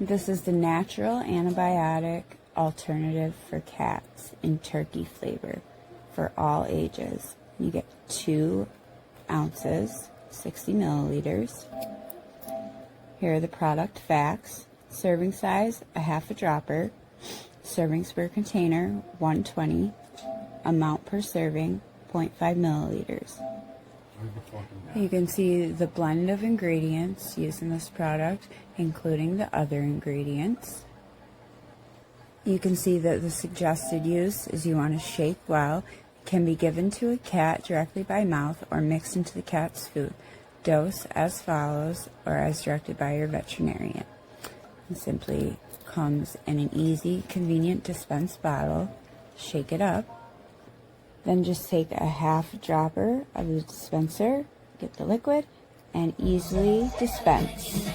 This is the natural antibiotic alternative for cats in turkey flavor for all ages. You get 2 ounces, 60 milliliters. Here are the product facts. Serving size, a half a dropper. Servings per container, 120. Amount per serving, 0.5 milliliters. You can see the blend of ingredients used in this product, including the other ingredients. You can see that the suggested use is you want to shake well. It can be given to a cat directly by mouth or mixed into the cat's food. Dose as follows or as directed by your veterinarian. It simply comes in an easy, convenient dispense bottle. Shake it up. Then just take a half dropper of the dispenser, get the liquid, and easily dispense.